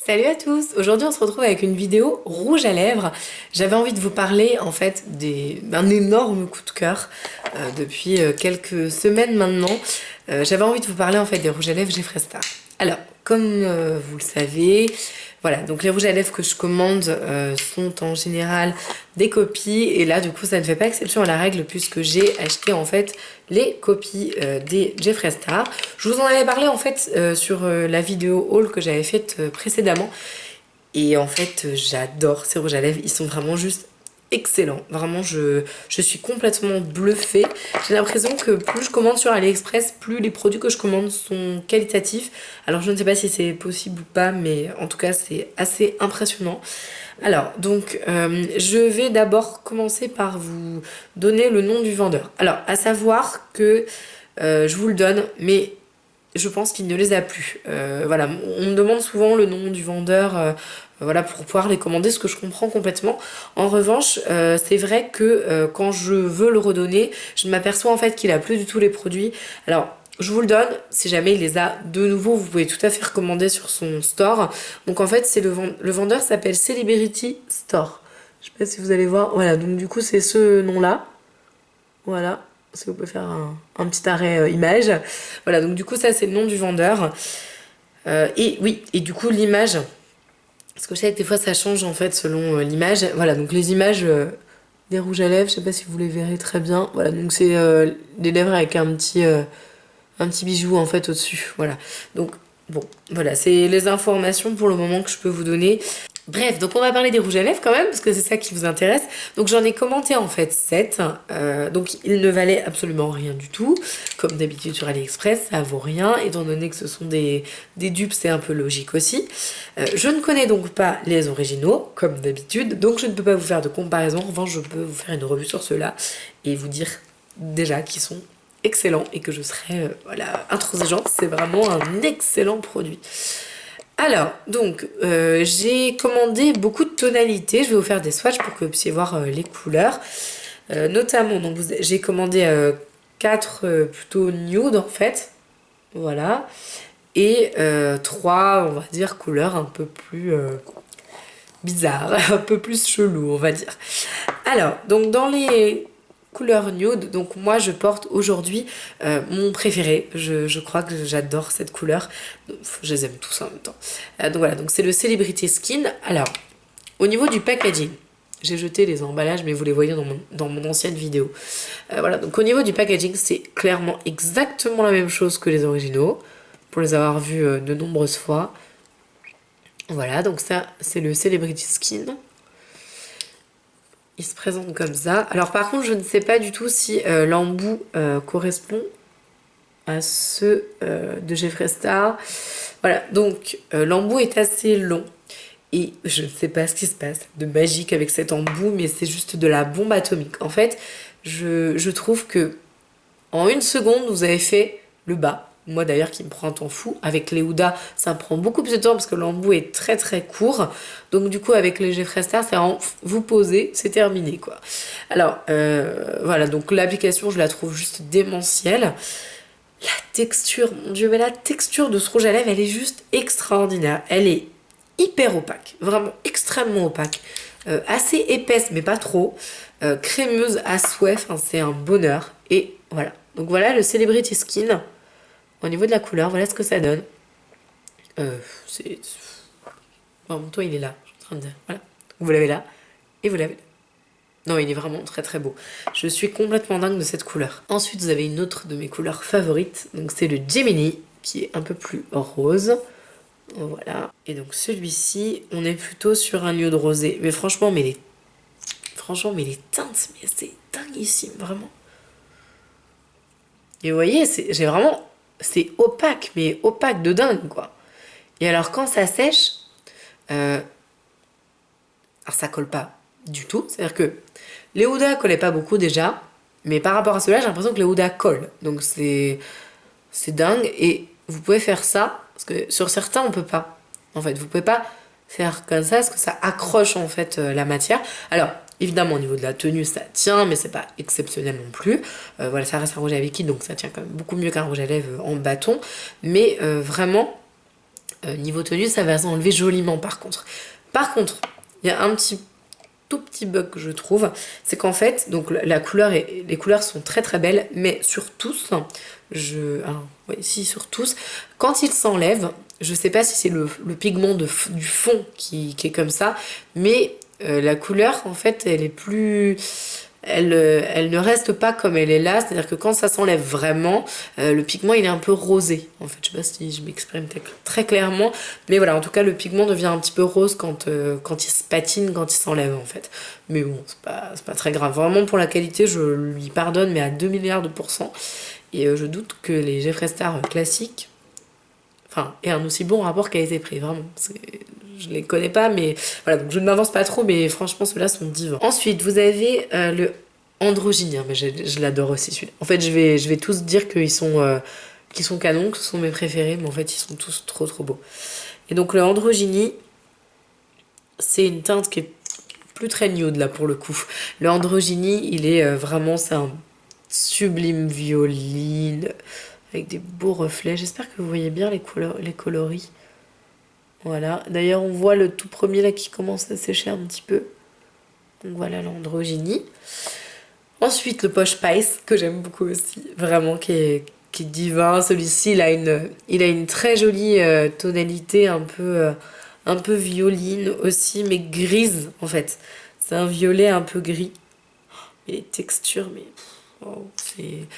Salut à tous! Aujourd'hui on se retrouve avec une vidéo rouge à lèvres. J'avais envie de vous parler en fait d'un énorme coup de cœur depuis quelques semaines maintenant. J'avais envie de vous parler en fait des rouges à lèvres Jeffree Star. Alors, comme vous le savez, voilà, donc les rouges à lèvres que je commande sont en général des copies et là du coup ça ne fait pas exception à la règle puisque j'ai acheté en fait les copies des Jeffree Star. Je vous en avais parlé en fait sur la vidéo haul que j'avais faite précédemment et en fait j'adore ces rouges à lèvres, ils sont vraiment juste excellent. Vraiment, je suis complètement bluffée. J'ai l'impression que plus je commande sur AliExpress, plus les produits que je commande sont qualitatifs. Alors, je ne sais pas si c'est possible ou pas, mais en tout cas, c'est assez impressionnant. Alors, donc, je vais d'abord commencer par vous donner le nom du vendeur. Alors, à savoir que je vous le donne, mais je pense qu'il ne les a plus. Voilà, on me demande souvent le nom du vendeur, voilà, pour pouvoir les commander, ce que je comprends complètement. En revanche, c'est vrai que quand je veux le redonner, je m'aperçois en fait qu'il a plus du tout les produits. Alors, je vous le donne, si jamais il les a de nouveau, vous pouvez tout à fait recommander sur son store. Donc en fait, c'est le vendeur s'appelle Celebrity Store. Je sais pas si vous allez voir. Voilà, donc du coup, c'est ce nom-là. Voilà, si vous pouvez faire un petit arrêt image. Voilà, donc du coup, ça, c'est le nom du vendeur. Et oui, et du coup, l'image, parce que je sais que des fois, ça change en fait selon l'image. Voilà, donc les images des rouges à lèvres, je sais pas si vous les verrez très bien. Voilà, donc c'est des lèvres avec un petit bijou en fait au-dessus. Voilà, donc bon, voilà, c'est les informations pour le moment que je peux vous donner. Bref, donc on va parler des rouges à lèvres quand même, parce que c'est ça qui vous intéresse. Donc j'en ai commenté en fait 7. Donc ils ne valaient absolument rien du tout. Comme d'habitude sur AliExpress, ça vaut rien. Étant donné que ce sont des dupes, c'est un peu logique aussi. Je ne connais donc pas les originaux, comme d'habitude. Donc je ne peux pas vous faire de comparaison. En revanche, je peux vous faire une revue sur ceux-là et vous dire déjà qu'ils sont excellents et que je serai voilà, intransigeante. C'est vraiment un excellent produit. Alors, donc, j'ai commandé beaucoup de tonalités. Je vais vous faire des swatchs pour que vous puissiez voir les couleurs. Notamment, donc, j'ai commandé 4 plutôt nude en fait. Voilà. Et 3, on va dire, couleurs un peu plus bizarres, un peu plus chelou, on va dire. Alors, donc, dans les couleur nude, donc moi je porte aujourd'hui mon préféré, je crois que j'adore cette couleur, donc, je les aime tous en même temps. Donc voilà, donc c'est le Celebrity Skin. Alors, au niveau du packaging, j'ai jeté les emballages mais vous les voyez dans mon ancienne vidéo. Voilà, donc au niveau du packaging, c'est clairement exactement la même chose que les originaux, pour les avoir vus de nombreuses fois. Voilà, donc ça c'est le Celebrity Skin. Il se présente comme ça. Alors par contre, je ne sais pas du tout si l'embout correspond à ceux de Jeffree Star. Voilà, donc l'embout est assez long. Et je ne sais pas ce qui se passe de magique avec cet embout, mais c'est juste de la bombe atomique. En fait, je trouve que en une seconde, vous avez fait le bas. Moi d'ailleurs qui me prend un temps fou. Avec les Huda, ça me prend beaucoup plus de temps parce que l'embout est très très court. Donc du coup avec les Jeffree Star, c'est vraiment vous posez, c'est terminé quoi. Alors voilà, donc l'application je la trouve juste démentielle. La texture, mon dieu, mais la texture de ce rouge à lèvres, elle est juste extraordinaire. Elle est hyper opaque, vraiment extrêmement opaque. Assez épaisse mais pas trop. Crémeuse à souhait, enfin, c'est un bonheur. Et voilà. Donc voilà le Celebrity Skin. Au niveau de la couleur, voilà ce que ça donne. C'est... Bon, mon toit il est là, je suis en train de dire. Voilà. Vous l'avez là et vous l'avez là. Non, il est vraiment très très beau. Je suis complètement dingue de cette couleur. Ensuite, vous avez une autre de mes couleurs favorites. Donc c'est le Gemini, qui est un peu plus rose. Voilà. Et donc celui-ci, on est plutôt sur un nude rosé. Mais franchement, mais les teintes, mais c'est dinguissime, vraiment. Et vous voyez, j'ai vraiment... C'est opaque, mais opaque de dingue, quoi. Et alors, quand ça sèche... alors, ça colle pas du tout. C'est-à-dire que les Huda collaient pas beaucoup, déjà. Mais par rapport à cela, j'ai l'impression que les Huda collent. Donc, c'est dingue. Et vous pouvez faire ça, parce que sur certains, on peut pas. En fait, vous pouvez pas faire comme ça, parce que ça accroche, en fait, la matière. Alors... Évidemment, au niveau de la tenue, ça tient, mais c'est pas exceptionnel non plus. Voilà, ça reste un rouge à lèvres liquide, donc ça tient quand même beaucoup mieux qu'un rouge à lèvres en bâton. Mais vraiment, Niveau tenue, ça va s'enlever joliment par contre. Par contre, il y a un tout petit bug que je trouve, c'est qu'en fait, donc la couleur les couleurs sont très très belles, mais sur tous, sur tous, quand ils s'enlèvent, je sais pas si c'est le pigment du fond qui est comme ça, mais la couleur en fait elle est plus... Elle ne reste pas comme elle est là, c'est-à-dire que quand ça s'enlève vraiment, le pigment il est un peu rosé. En fait, je sais pas si je m'exprime très clairement, mais voilà, en tout cas le pigment devient un petit peu rose quand il se patine, quand il s'enlève en fait. Mais bon, c'est pas très grave. Vraiment pour la qualité, je lui pardonne, mais à 2 milliards de pourcents. Et je doute que les Jeffree Star classiques, enfin, aient un aussi bon rapport qualité-prix, vraiment. Je les connais pas, mais voilà, donc je ne m'avance pas trop, mais franchement, ceux-là sont divins. Ensuite, vous avez le Androgynie, mais je l'adore aussi celui-là. En fait, je vais tous dire qu'ils sont canons, que ce sont mes préférés, mais en fait, ils sont tous trop trop beaux. Et donc, le Androgynie, c'est une teinte qui est plus très nude là pour le coup. Le Androgynie, il est vraiment, c'est un sublime violine avec des beaux reflets. J'espère que vous voyez bien les coloris. Voilà. D'ailleurs, on voit le tout premier là qui commence à sécher un petit peu. Donc voilà l'Androgynie. Ensuite, le Posh Spice, que j'aime beaucoup aussi. Vraiment, qui est divin. Celui-ci, il a une très jolie tonalité un peu violine aussi, mais grise en fait. C'est un violet un peu gris. Et les textures, mais... Oh,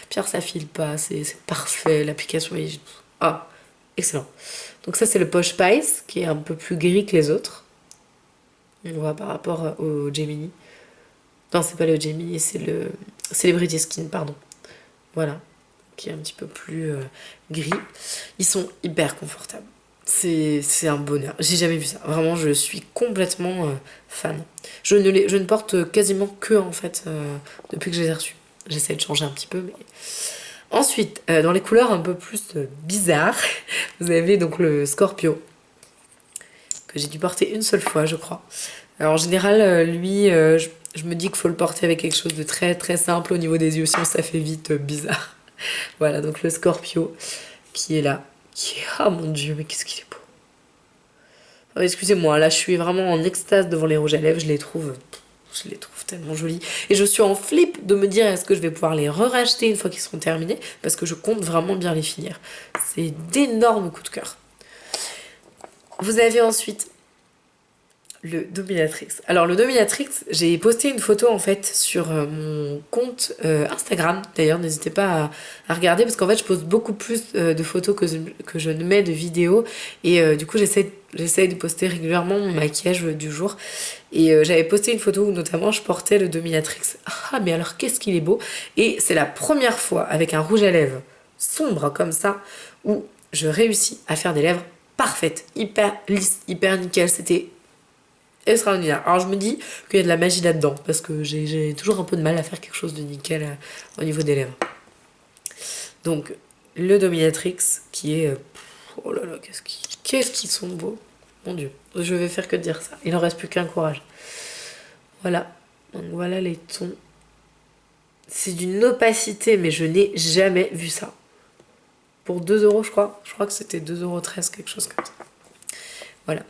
Pierre, ça file pas, c'est parfait. L'application est... Ah, excellent. Donc ça, c'est le Posh Spice, qui est un peu plus gris que les autres. On voit par rapport au Gemini. Non, c'est pas le Gemini, c'est le Celebrity Skin, pardon. Voilà, qui est un petit peu plus gris. Ils sont hyper confortables. C'est un bonheur. J'ai jamais vu ça. Vraiment, je suis complètement fan. Je ne porte quasiment que, en fait, depuis que je les ai reçus. J'essaie de changer un petit peu, mais... Ensuite, dans les couleurs un peu plus bizarres, vous avez donc le Scorpio, que j'ai dû porter une seule fois, je crois. Alors, en général, lui, je me dis qu'il faut le porter avec quelque chose de très très simple au niveau des yeux, sinon ça fait vite bizarre. Voilà, donc le Scorpio qui est là. Ah mon dieu, mais qu'est-ce qu'il est beau. Oh, excusez-moi, là je suis vraiment en extase devant les rouges à lèvres, je les trouve tellement jolis. Et je suis en flip de me dire est-ce que je vais pouvoir les re-racheter une fois qu'ils seront terminés, parce que je compte vraiment bien les finir. C'est d'énormes coups de cœur. Vous avez ensuite le Dominatrix. Alors le Dominatrix, j'ai posté une photo en fait sur mon compte Instagram. D'ailleurs, n'hésitez pas à regarder parce qu'en fait, je pose beaucoup plus de photos que je ne mets de vidéos. Et du coup, j'essaie de poster régulièrement mon maquillage du jour. Et j'avais posté une photo où notamment je portais le Dominatrix. Ah, mais alors qu'est-ce qu'il est beau! Et c'est la première fois avec un rouge à lèvres sombre comme ça où je réussis à faire des lèvres parfaites, hyper lisses, hyper nickel. C'était extraordinaire. Alors je me dis qu'il y a de la magie là-dedans parce que j'ai toujours un peu de mal à faire quelque chose de nickel au niveau des lèvres. Donc le Dominatrix qui est... oh là là, qu'est-ce qu'ils sont beaux. Mon dieu, je vais faire que dire ça. Il n'en reste plus qu'un courage. Voilà. Donc voilà les tons. C'est d'une opacité, mais je n'ai jamais vu ça. Pour 2 euros, je crois. Je crois que c'était 2,13 €, quelque chose comme ça. Voilà.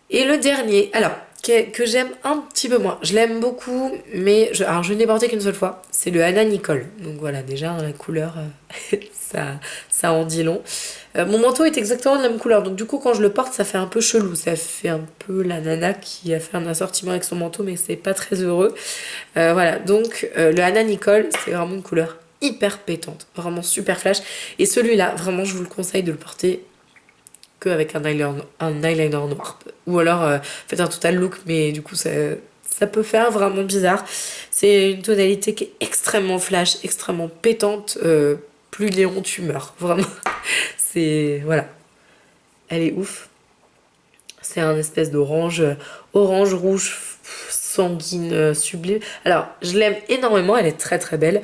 Et le dernier, alors, que j'aime un petit peu moins. Je l'aime beaucoup, mais alors je ne l'ai porté qu'une seule fois. C'est le Anna Nicole. Donc voilà, déjà, la couleur, ça en dit long. Mon manteau est exactement de la même couleur. Donc du coup, quand je le porte, ça fait un peu chelou. Ça fait un peu la nana qui a fait un assortiment avec son manteau, mais c'est pas très heureux. Voilà, donc le Anna Nicole, c'est vraiment une couleur hyper pétante. Vraiment super flash. Et celui-là, vraiment, je vous le conseille de le porter avec un eyeliner noir. Ou alors faites un total look, mais du coup ça peut faire vraiment bizarre. C'est une tonalité qui est extrêmement flash, extrêmement pétante. Plus néon tu meurs, vraiment. C'est... voilà. Elle est ouf. C'est un espèce d'orange, orange rouge sanguine sublime. Alors je l'aime énormément, elle est très très belle,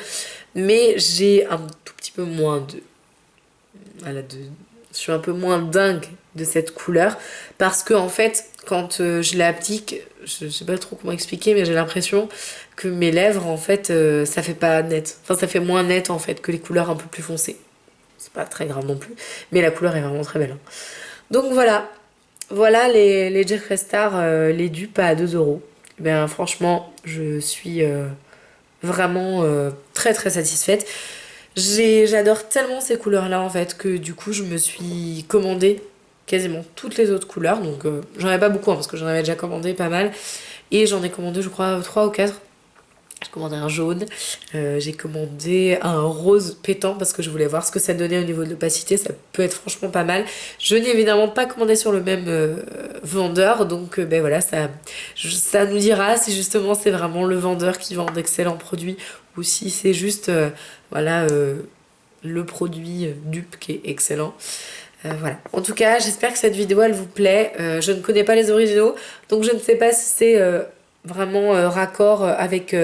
mais j'ai un tout petit peu moins de... voilà, je suis un peu moins dingue de cette couleur parce que en fait quand je l'applique, je sais pas trop comment expliquer, mais j'ai l'impression que mes lèvres en fait ça fait pas net, enfin ça fait moins net en fait que les couleurs un peu plus foncées. C'est pas très grave non plus, mais la couleur est vraiment très belle, hein. Donc voilà les Jeffree Star, les dupes à 2 €. Ben franchement, je suis vraiment très très satisfaite. J'adore tellement ces couleurs-là en fait que du coup je me suis commandé quasiment toutes les autres couleurs. Donc j'en avais pas beaucoup hein, parce que j'en avais déjà commandé pas mal. Et j'en ai commandé je crois 3 ou 4. J'ai commandé un jaune, j'ai commandé un rose pétant parce que je voulais voir ce que ça donnait au niveau de l'opacité, ça peut être franchement pas mal. Je n'ai évidemment pas commandé sur le même vendeur, donc ben voilà, ça nous dira si justement c'est vraiment le vendeur qui vend d'excellents produits ou si c'est juste voilà, le produit dupe qui est excellent. Voilà. En tout cas, j'espère que cette vidéo elle vous plaît. Je ne connais pas les originaux, donc je ne sais pas si c'est vraiment raccord avec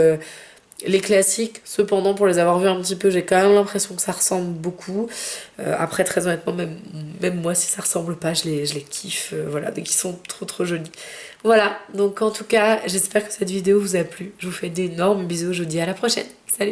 les classiques. Cependant, pour les avoir vus un petit peu, j'ai quand même l'impression que ça ressemble beaucoup. Après, très honnêtement, même moi, si ça ressemble pas, je les kiffe. Voilà, dès qu'ils sont trop trop jolis. Voilà, donc en tout cas, j'espère que cette vidéo vous a plu. Je vous fais d'énormes bisous, je vous dis à la prochaine. Salut!